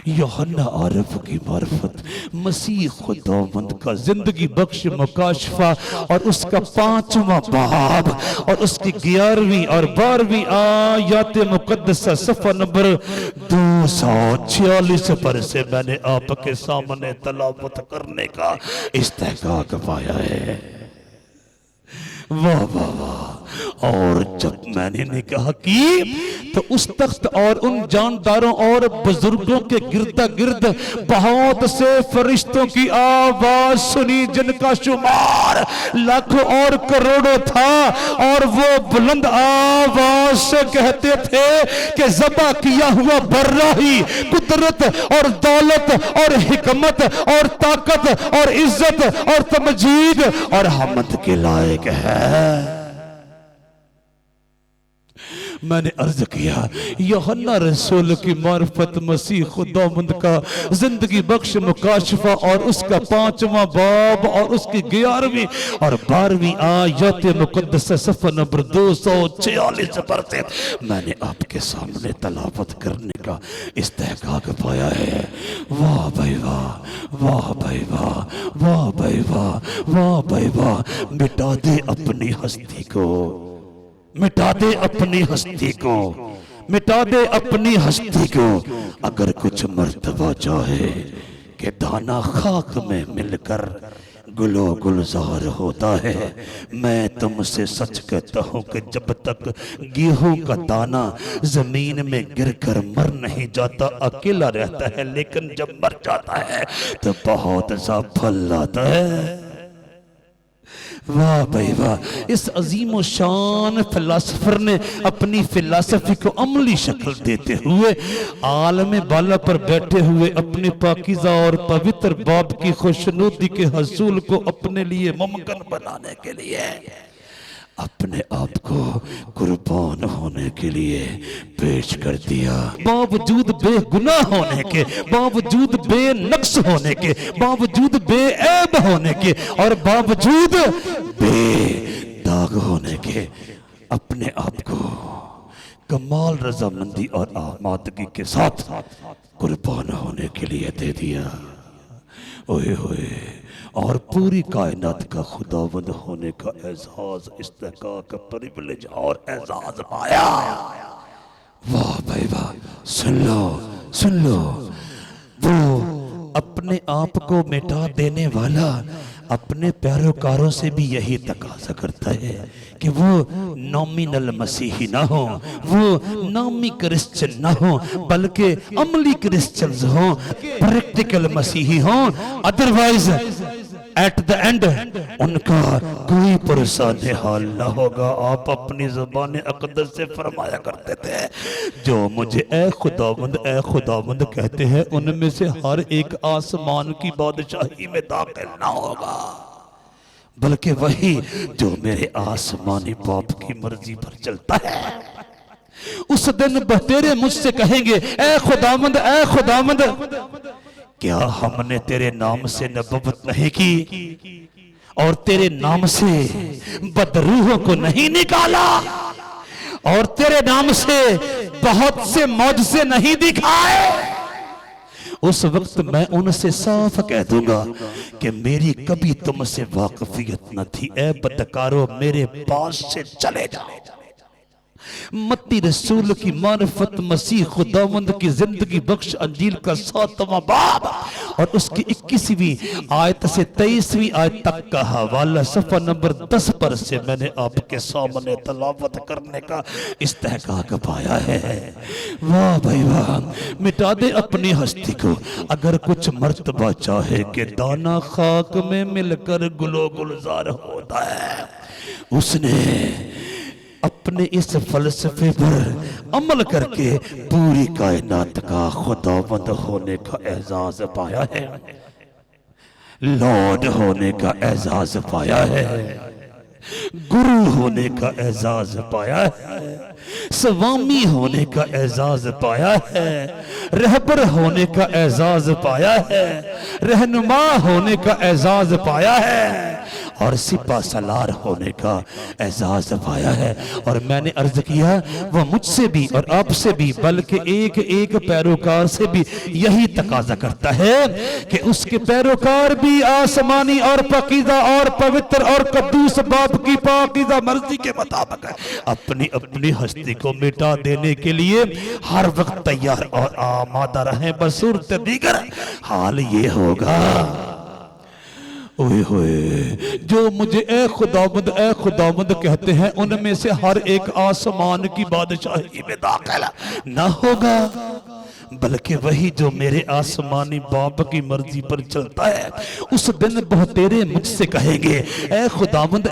یوحنا عارف کی معرفت، مسیح خداوند کا زندگی بخش مکاشفہ اور اس کا 5واں باب اور اس کی 11ویں اور 12ویں آیات مقدسہ صفحہ نمبر 246 پر سے میں نے آپ کے سامنے تلاوت کرنے کا استحقاق پایا ہے۔ واہ واہ واہ، اور جب میں نے نگاہ کی تو اس تخت اور ان جانداروں اور بزرگوں کے گردا گرد بہت سے فرشتوں کی آواز سنی جن کا شمار لاکھوں اور کروڑوں تھا، اور وہ بلند آواز سے کہتے تھے کہ ذبح کیا ہوا براہی قدرت اور دولت اور حکمت اور طاقت اور عزت اور تمجید اور حمد کے لائق ہے۔ میں نے عرض کیا یوحنا رسول کی معرفت، مسیح خداوند کا زندگی بخش مکاشفہ اور اس کا 5واں باب اور اس کی 11ویں اور 12ویں آیات مقدسہ صفحہ نمبر 246 پر سے میں نے آپ کے سامنے تلاوت کرنے کا استحقاق پایا ہے۔ واہ بھائی واہ، واہ بھائی واہ، واہ بھائی واہ، واہ بھائی واہ، مٹا دے اپنی ہستی کو، مٹا دے اپنی ہستی کو، مٹا دے اپنی ہستی کو، اگر کچھ مرتبہ چاہے کہ دانہ خاک میں مل کر گلو گلزار ہوتا ہے۔ میں تم سے سچ کہتا ہوں کہ جب تک گیہوں کا دانہ زمین میں گر کر مر نہیں جاتا اکیلا رہتا ہے، لیکن جب مر جاتا ہے تو بہت سا پھل لاتا ہے۔ واہ بھائی واہ، اس عظیم و شان فلاسفر نے اپنی فلسفی کو عملی شکل دیتے ہوئے عالم بالا پر بیٹھے ہوئے اپنے پاکیزہ اور پوتر باب کی خوشنودی کے حصول کو اپنے لیے ممکن بنانے کے لیے اپنے آپ کو قربان ہونے کے لیے پیش کر دیا۔ باوجود بے گناہ ہونے کے، باوجود بے نقص ہونے کے، باوجود بے عیب ہونے کے اور باوجود بے داغ ہونے کے، اپنے آپ کو کمال رضامندی اور آمادگی کے ساتھ قربان ہونے کے لیے دے دیا۔ اوئے ہوئے، اور پوری کائنات کا خداوند ہونے کا اعزاز، استحقاق، پریولیج اور اعزاز پایا۔ واہ بھائی واہ، سن لو سن لو، وہ اپنے آپ کو مٹا دینے والا اپنے پیروکاروں سے بھی یہی تقاضا کرتا ہے کہ وہ نومینل مسیحی نہ ہوں، وہ نامی کرسچن نہ ہوں، بلکہ عملی کرسچنز ہوں، پریکٹیکل مسیحی ہوں۔ ادروائز ایٹ دا اینڈ ان کا کوئی پریشان حال نہ ہوگا. آپ اپنی زبان اقدس سے فرمایا کرتے تھے جو مجھے اے خداوند کہتے ہیں ان میں سے ہر ایک آسمان کی بادشاہی میں داخل نہ ہوگا بلکہ وہی جو میرے آسمانی باپ کی مرضی پر چلتا ہے. اس دن بہتیرے مجھ سے کہیں گے اے خداوند کیا ہم نے تیرے نام سے نبوت نہیں کی اور تیرے نام سے بدروحوں کو نہیں نکالا اور تیرے نام سے بہت سے معجزے نہیں دکھائے؟ اس وقت میں ان سے صاف کہہ دوں گا کہ میری کبھی تم سے واقفیت نہ تھی. اے بدکارو میرے پاس سے چلے جاؤ. متی رسول کی معرفت مسیح خداوند کی زندگی بخش انجیل کا 7واں باب اور اس کی 21ویں آیت سے 23ویں آیت تک کا حوالہ صفحہ نمبر 10 پر سے میں نے آپ کے سامنے تلاوت کرنے کا استحقاق پایا ہے. واہ بھائی واہ. مٹا دے اپنی ہستی کو. اگر کچھ مرتبہ چاہے کہ دانا خاک میں مل کر گلو گلزار ہوتا ہے, اس نے اپنے اس فلسفے پر عمل کر کے پوری کائنات کا خداوند ہونے کا اعزاز پایا ہے, لارڈ ہونے کا اعزاز پایا ہے, گرو ہونے کا اعزاز پایا ہے, سوامی ہونے کا اعزاز پایا ہے, رہبر ہونے کا اعزاز پایا ہے, رہنما ہونے کا اعزاز پایا ہے اور سپہ سالار ہونے کا اعزاز پایا ہے. اور میں نے عرض کیا وہ مجھ سے بھی اور آپ سے بھی بلکہ ایک ایک پیروکار سے بھی یہی تقاضا کرتا ہے کہ اس کے پیروکار بھی آسمانی اور پاکیزہ اور پوتر اور قدوس باپ کی پاکیزہ مرضی کے مطابق اپنی اپنی ہستی کو مٹا دینے کے لیے ہر وقت تیار اور آمادہ رہیں. بصورت دیگر حال یہ ہوگا اوئے ہوئے جو مجھے اے خداوند کہتے ہیں ان میں سے ہر ایک آسمان کی بادشاہی میں داخل نہ ہوگا بلکہ وہی جو میرے آسمانی باپ کی مرضی پر چلتا ہے. اس دن بہتیرے مجھ سے کہیں گے اے خداوند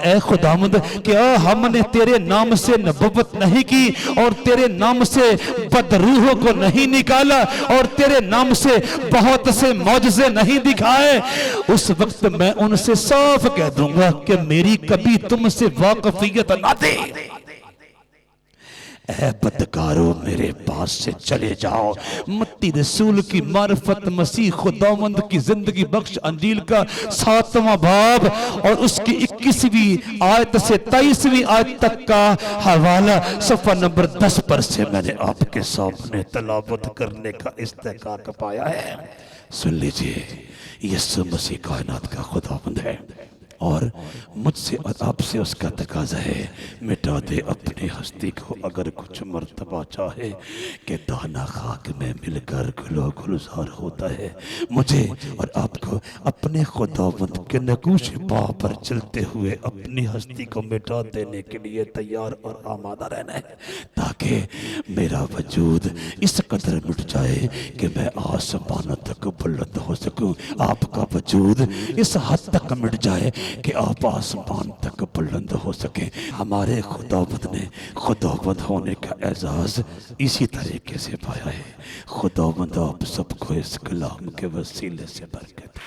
کیا ہم نے تیرے نام سے نبوت نہیں کی اور تیرے نام سے بدروحوں کو نہیں نکالا اور تیرے نام سے بہت سے معجزے نہیں دکھائے؟ اس وقت میں ان سے صاف کہہ دوں گا کہ میری کبھی تم سے واقفیت نہ تھی. اے بدکارو میرے پاس سے چلے جاؤ. متی رسول کی معرفت مسیح خداوند کی زندگی بخش انجیل کا 7واں باب اور اس کی 21ویں آیت سے 23ویں آیت تک کا حوالہ صفحہ نمبر 10 پر سے میں نے آپ کے سامنے تلاوت کرنے کا استحقاق پایا ہے. سن لیجئے, یسوع مسیح کائنات کا خداوند ہے اور مجھ سے اور آپ سے اس کا تقاضا ہے مٹا دے اپنی ہستی کو. اگر کچھ مرتبہ چاہے کہ دانا خاک میں مل کر گلو گلزار ہوتا ہے, مجھے اور آپ کو اپنے خداوند کے نقوش پا پر چلتے ہوئے اپنی ہستی کو مٹا دینے کے لیے تیار اور آمادہ رہنا ہے تاکہ میرا وجود اس قدر مٹ جائے کہ میں آسمانوں تک بلند ہو سکوں. آپ کا وجود اس حد تک مٹ جائے کہ آپ آسمان تک بلند ہو سکیں. ہمارے خداوند نے خداوند ہونے کا اعزاز اسی طریقے سے پایا ہے. خداوند آپ سب کو اس کلام کے وسیلے سے برکت